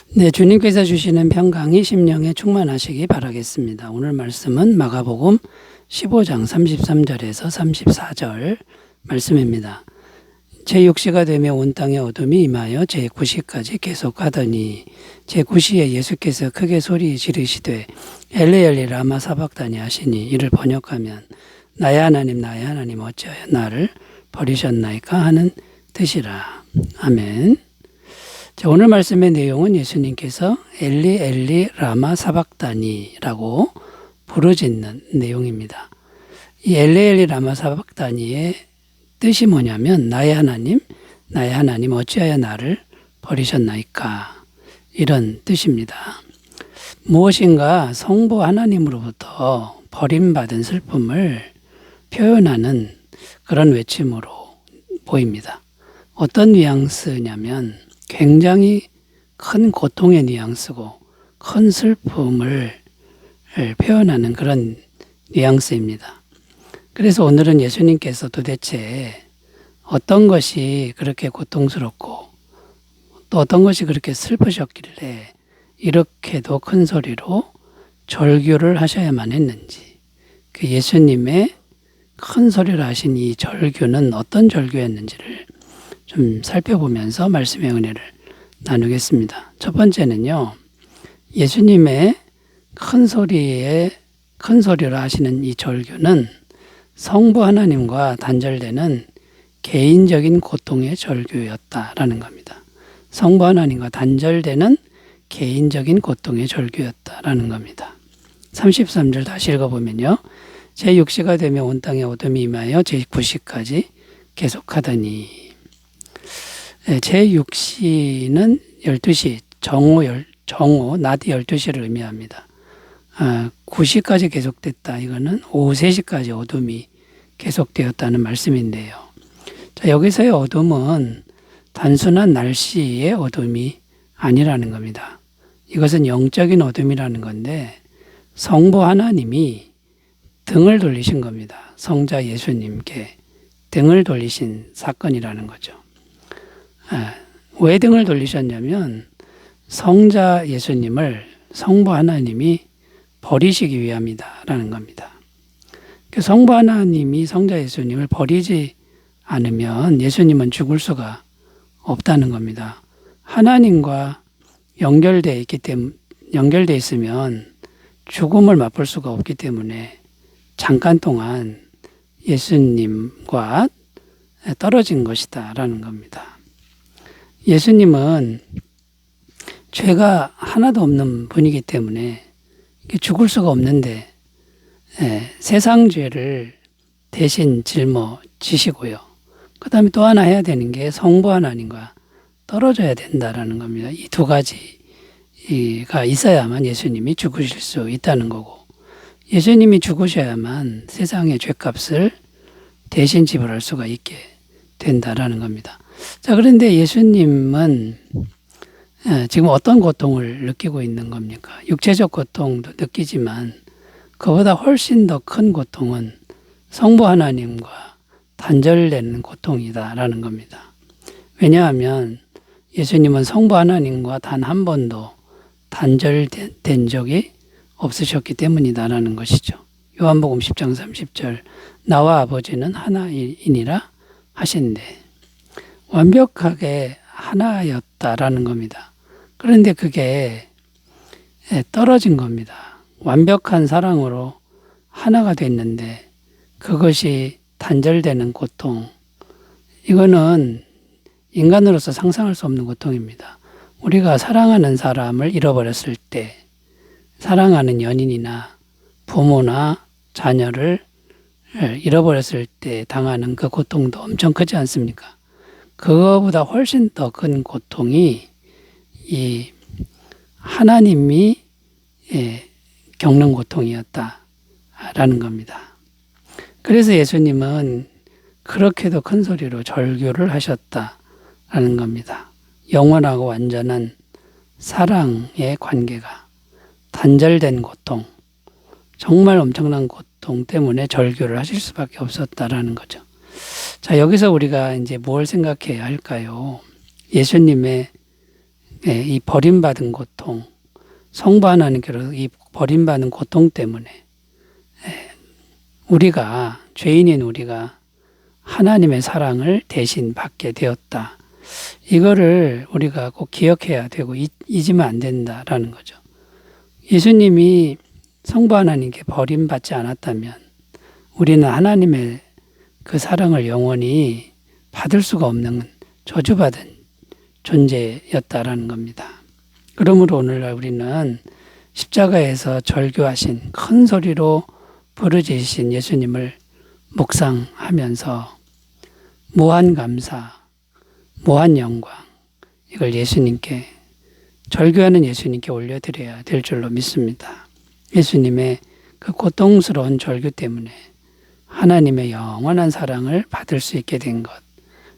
네, 주님께서 주시는 평강이 심령에 충만하시기 바라겠습니다. 오늘 말씀은 마가복음 15장 33절에서 34절 말씀입니다. 제6시가 되며 온 땅에 어둠이 임하여 제9시까지 계속하더니 제9시에 예수께서 크게 소리 지르시되 엘리 엘리 라마 사박다니 하시니 이를 번역하면 나의 하나님 어찌하여 나를 버리셨나이까 하는 뜻이라. 아멘. 자, 오늘 말씀의 내용은 예수님께서 엘리 엘리 라마 사박다니라고 부르짖는 내용입니다. 이 엘리 엘리 라마 사박다니의 뜻이 뭐냐면 나의 하나님 어찌하여 나를 버리셨나이까, 이런 뜻입니다. 무엇인가 성부 하나님으로부터 버림받은 슬픔을 표현하는 그런 외침으로 보입니다. 어떤 뉘앙스냐면 굉장히 큰 고통의 뉘앙스고 큰 슬픔을 표현하는 그런 뉘앙스입니다. 그래서 오늘은 예수님께서 도대체 어떤 것이 그렇게 고통스럽고 또 어떤 것이 그렇게 슬프셨길래 이렇게도 큰 소리로 절규를 하셔야만 했는지, 그 예수님의 큰 소리로 하신 이 절규는 어떤 절규였는지를 좀 살펴보면서 말씀의 은혜를 나누겠습니다. 첫 번째는요, 예수님의 큰 소리로 하시는 이 절규는 성부 하나님과 단절되는 개인적인 고통의 절규였다라는 겁니다. 성부 하나님과 단절되는 개인적인 고통의 절규였다라는 겁니다. 33절 다시 읽어보면요, 제6시가 되며 온 땅에 어둠이 임하여 제9시까지 계속하더니, 제6시는 12시, 정오, 낮 12시를 의미합니다. 9시까지 계속됐다. 이거는 오후 3시까지 어둠이 계속되었다는 말씀인데요. 자, 여기서의 어둠은 단순한 날씨의 어둠이 아니라는 겁니다. 이것은 영적인 어둠이라는 건데 성부 하나님이 등을 돌리신 겁니다. 성자 예수님께 등을 돌리신 사건이라는 거죠. 왜 등을 돌리셨냐면 성자 예수님을 성부 하나님이 버리시기 위함이다라는 겁니다. 성부 하나님이 성자 예수님을 버리지 않으면 예수님은 죽을 수가 없다는 겁니다. 하나님과 연결되어 있으면 죽음을 맛볼 수가 없기 때문에 잠깐 동안 예수님과 떨어진 것이다라는 겁니다. 예수님은 죄가 하나도 없는 분이기 때문에 죽을 수가 없는데 세상 죄를 대신 짊어지시고요. 그 다음에 또 하나 해야 되는 게 성부 하나님과 떨어져야 된다라는 겁니다. 이 두 가지가 있어야만 예수님이 죽으실 수 있다는 거고, 예수님이 죽으셔야만 세상의 죄값을 대신 지불할 수가 있게 된다라는 겁니다. 자, 그런데 예수님은 지금 어떤 고통을 느끼고 있는 겁니까? 육체적 고통도 느끼지만 그보다 훨씬 더 큰 고통은 성부 하나님과 단절되는 고통이다라는 겁니다. 왜냐하면 예수님은 성부 하나님과 단 한 번도 단절된 적이 없으셨기 때문이다라는 것이죠. 요한복음 10장 30절 나와 아버지는 하나이니라 하신대, 완벽하게 하나였다라는 겁니다. 그런데 그게 떨어진 겁니다. 완벽한 사랑으로 하나가 됐는데 그것이 단절되는 고통, 이거는 인간으로서 상상할 수 없는 고통입니다. 우리가 사랑하는 사람을 잃어버렸을 때, 사랑하는 연인이나 부모나 자녀를 잃어버렸을 때 당하는 그 고통도 엄청 크지 않습니까? 그거보다 훨씬 더 큰 고통이 이 하나님이 겪는 고통이었다라는 겁니다. 그래서 예수님은 그렇게도 큰 소리로 절규를 하셨다라는 겁니다. 영원하고 완전한 사랑의 관계가 단절된 고통, 정말 엄청난 고통 때문에 절규를 하실 수밖에 없었다라는 거죠. 자, 여기서 우리가 이제 뭘 생각해야 할까요? 예수님의 이 버림받은 고통, 성부 하나님께로 이 버림받은 고통 때문에 우리가, 죄인인 우리가 하나님의 사랑을 대신 받게 되었다. 이거를 우리가 꼭 기억해야 되고 잊으면 안 된다라는 거죠. 예수님이 성부 하나님께 버림받지 않았다면 우리는 하나님의 그 사랑을 영원히 받을 수가 없는 저주받은 존재였다라는 겁니다. 그러므로 오늘날 우리는 십자가에서 절규하신, 큰 소리로 부르짖으신 예수님을 묵상하면서 무한 감사, 무한 영광, 이걸 예수님께, 절규하는 예수님께 올려드려야 될 줄로 믿습니다. 예수님의 그 고통스러운 절규 때문에 하나님의 영원한 사랑을 받을 수 있게 된 것,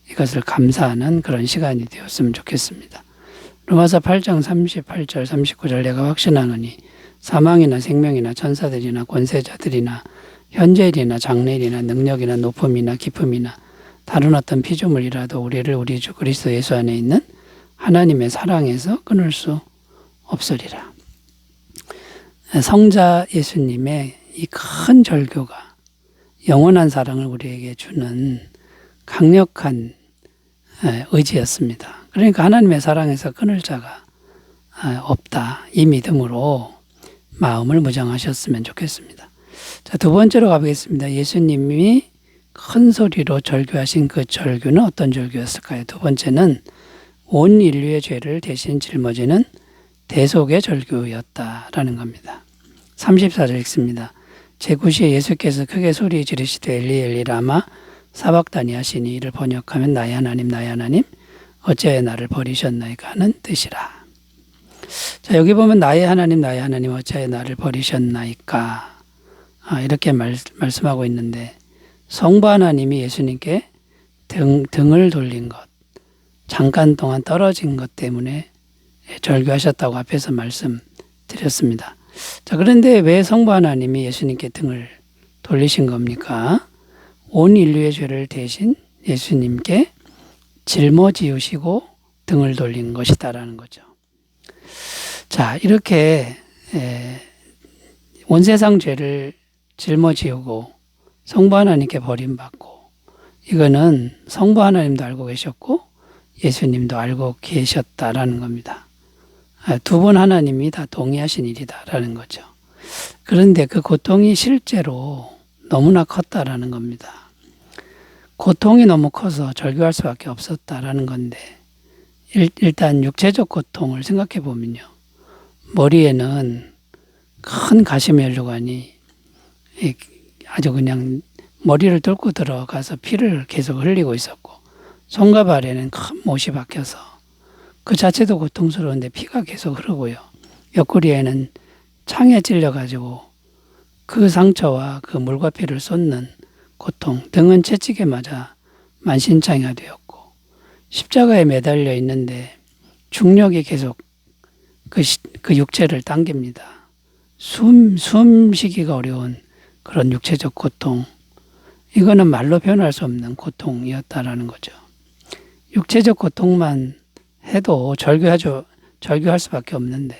이것을 감사하는 그런 시간이 되었으면 좋겠습니다. 로마서 8장 38절 39절 내가 확신하노니 사망이나 생명이나 천사들이나 권세자들이나 현재일이나 장래일이나 능력이나 높음이나 깊음이나 다른 어떤 피조물이라도 우리를 우리 주 그리스도 예수 안에 있는 하나님의 사랑에서 끊을 수 없으리라. 성자 예수님의 이 큰 절규가 영원한 사랑을 우리에게 주는 강력한 의지였습니다. 그러니까 하나님의 사랑에서 끊을 자가 없다. 이 믿음으로 마음을 무장하셨으면 좋겠습니다. 자, 두 번째로 가보겠습니다. 예수님이 큰 소리로 절규하신 그 절규는 어떤 절규였을까요? 두 번째는 온 인류의 죄를 대신 짊어지는 대속의 절규였다라는 겁니다. 34절 읽습니다. 제9시에 예수께서 크게 소리 지르시되 엘리 엘리 라마 사박다니 하시니 이를 번역하면 나의 하나님 나의 하나님 어찌하여 나를 버리셨나이까 하는 뜻이라. 자, 여기 보면 나의 하나님 어찌하여 나를 버리셨나이까 이렇게 말씀하고 있는데, 성부 하나님이 예수님께 등을 돌린 것, 잠깐 동안 떨어진 것 때문에 절규하셨다고 앞에서 말씀드렸습니다. 자, 그런데 왜 성부 하나님이 예수님께 등을 돌리신 겁니까? 온 인류의 죄를 대신 예수님께 짊어지우시고 등을 돌린 것이다라는 거죠. 자, 이렇게 온 세상 죄를 짊어지우고 성부 하나님께 버림받고, 이거는 성부 하나님도 알고 계셨고 예수님도 알고 계셨다라는 겁니다. 두 분 하나님이 다 동의하신 일이다라는 거죠. 그런데 그 고통이 실제로 너무나 컸다라는 겁니다. 고통이 너무 커서 절규할 수밖에 없었다라는 건데, 일단 육체적 고통을 생각해 보면요, 머리에는 큰 가시면류관이 아주 그냥 머리를 뚫고 들어가서 피를 계속 흘리고 있었고, 손과 발에는 큰 못이 박혀서 그 자체도 고통스러운데 피가 계속 흐르고요, 옆구리에는 창에 찔려가지고 그 상처와 그 물과 피를 쏟는 고통, 등은 채찍에 맞아 만신창이가 되었고, 십자가에 매달려 있는데 중력이 계속 그 육체를 당깁니다. 숨쉬기가 어려운 그런 육체적 고통, 이거는 말로 표현할 수 없는 고통이었다라는 거죠. 육체적 고통만 해도 절규할 수밖에 없는데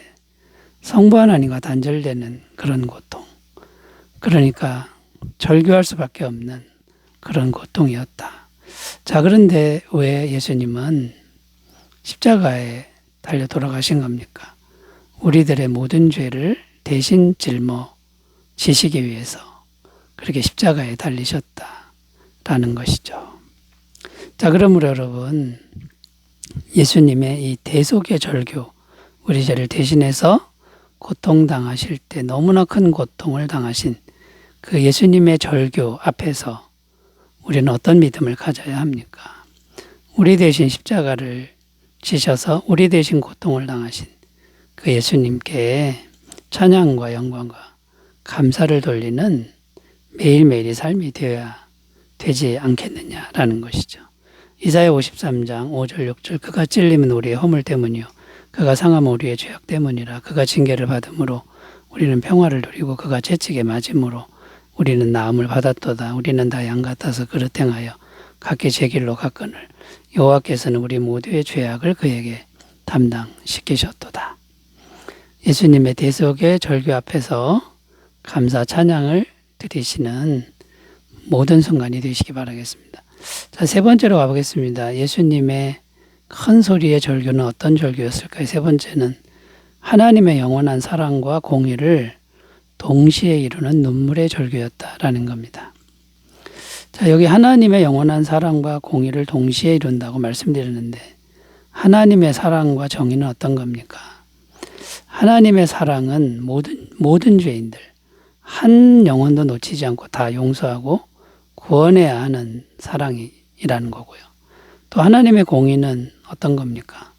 성부 하나님과 단절되는 그런 고통, 그러니까 절규할 수밖에 없는 그런 고통이었다. 자, 그런데 왜 예수님은 십자가에 달려 돌아가신 겁니까? 우리들의 모든 죄를 대신 짊어지시기 위해서 그렇게 십자가에 달리셨다라는 것이죠. 자, 그러므로 여러분, 예수님의 이 대속의 절규, 우리 죄를 대신해서 고통당하실 때 너무나 큰 고통을 당하신 그 예수님의 절규 앞에서 우리는 어떤 믿음을 가져야 합니까? 우리 대신 십자가를 지셔서 우리 대신 고통을 당하신 그 예수님께 찬양과 영광과 감사를 돌리는 매일매일의 삶이 되어야 되지 않겠느냐라는 것이죠. 이사야 53장 5절 6절 그가 찔림은 우리의 허물 때문이요 그가 상함은 우리의 죄악 때문이라. 그가 징계를 받음으로 우리는 평화를 누리고 그가 채찍에 맞음으로 우리는 나음을 받았도다. 우리는 다 양 같아서 그릇 행하여 각기 제 길로 갔거늘 여호와께서는 우리 모두의 죄악을 그에게 담당시키셨도다. 예수님의 대속의 절규 앞에서 감사 찬양을 드리시는 모든 순간이 되시기 바라겠습니다. 자, 세 번째로 가보겠습니다. 예수님의 큰 소리의 절규는 어떤 절규였을까요? 세 번째는 하나님의 영원한 사랑과 공의를 동시에 이루는 눈물의 절규였다라는 겁니다. 자, 여기 하나님의 영원한 사랑과 공의를 동시에 이룬다고 말씀드렸는데 하나님의 사랑과 정의는 어떤 겁니까? 하나님의 사랑은 모든 죄인들, 한 영혼도 놓치지 않고 다 용서하고 구원해야 하는 사랑이라는 거고요. 또 하나님의 공의는 어떤 겁니까?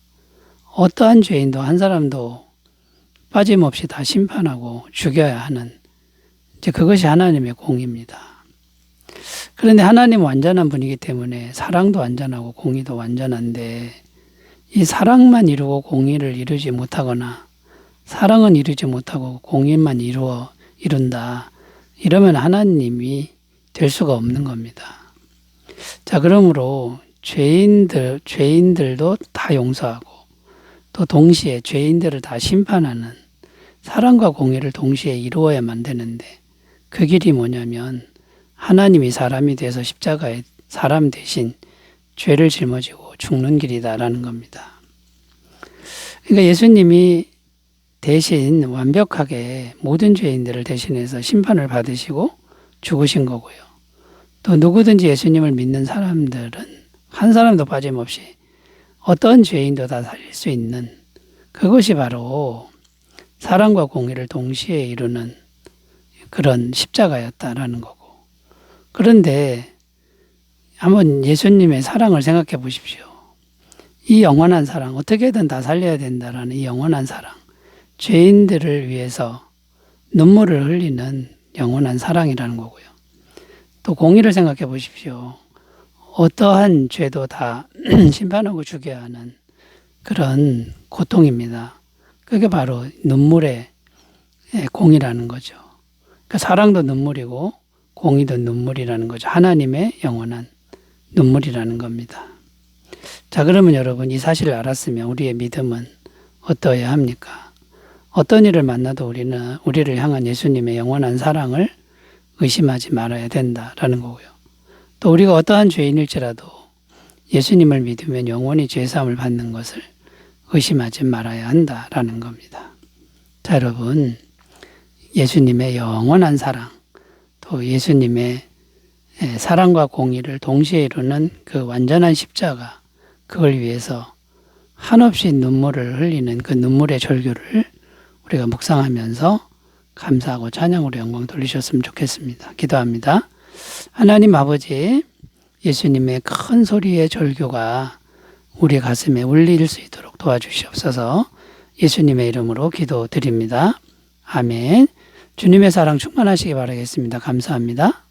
어떠한 죄인도 한 사람도 빠짐없이 다 심판하고 죽여야 하는 이제 그것이 하나님의 공의입니다. 그런데 하나님은 완전한 분이기 때문에 사랑도 완전하고 공의도 완전한데 이 사랑만 이루고 공의를 이루지 못하거나 사랑은 이루지 못하고 공의만 이룬다. 이러면 하나님이 될 수가 없는 겁니다. 자, 그러므로 죄인들도 다 용서하고 또 동시에 죄인들을 다 심판하는 사랑과 공의를 동시에 이루어야만 되는데 그 길이 뭐냐면 하나님이 사람이 돼서 십자가에 사람 대신 죄를 짊어지고 죽는 길이다라는 겁니다. 그러니까 예수님이 대신 완벽하게 모든 죄인들을 대신해서 심판을 받으시고 죽으신 거고요. 또 누구든지 예수님을 믿는 사람들은 한 사람도 빠짐없이 어떤 죄인도 다 살릴 수 있는 그것이 바로 사랑과 공의를 동시에 이루는 그런 십자가였다라는 거고. 그런데 한번 예수님의 사랑을 생각해 보십시오. 이 영원한 사랑, 어떻게든 다 살려야 된다라는 이 영원한 사랑, 죄인들을 위해서 눈물을 흘리는 영원한 사랑이라는 거고요. 또 공의를 생각해 보십시오. 어떠한 죄도 다 심판하고 죽여야 하는 그런 고통입니다. 그게 바로 눈물의 공이라는 거죠. 그러니까 사랑도 눈물이고 공의도 눈물이라는 거죠. 하나님의 영원한 눈물이라는 겁니다. 자, 그러면 여러분 이 사실을 알았으면 우리의 믿음은 어떠해야 합니까? 어떤 일을 만나도 우리를 향한 예수님의 영원한 사랑을 의심하지 말아야 된다라는 거고요. 또 우리가 어떠한 죄인일지라도 예수님을 믿으면 영원히 죄사함을 받는 것을 의심하지 말아야 한다라는 겁니다. 자, 여러분 예수님의 영원한 사랑, 또 예수님의 사랑과 공의를 동시에 이루는 그 완전한 십자가, 그걸 위해서 한없이 눈물을 흘리는 그 눈물의 절규를 우리가 묵상하면서 감사하고 찬양으로 영광 돌리셨으면 좋겠습니다. 기도합니다. 하나님 아버지, 예수님의 큰 소리의 절규가 우리 가슴에 울릴 수 있도록 도와주시옵소서. 예수님의 이름으로 기도드립니다. 아멘. 주님의 사랑 충만하시기 바라겠습니다. 감사합니다.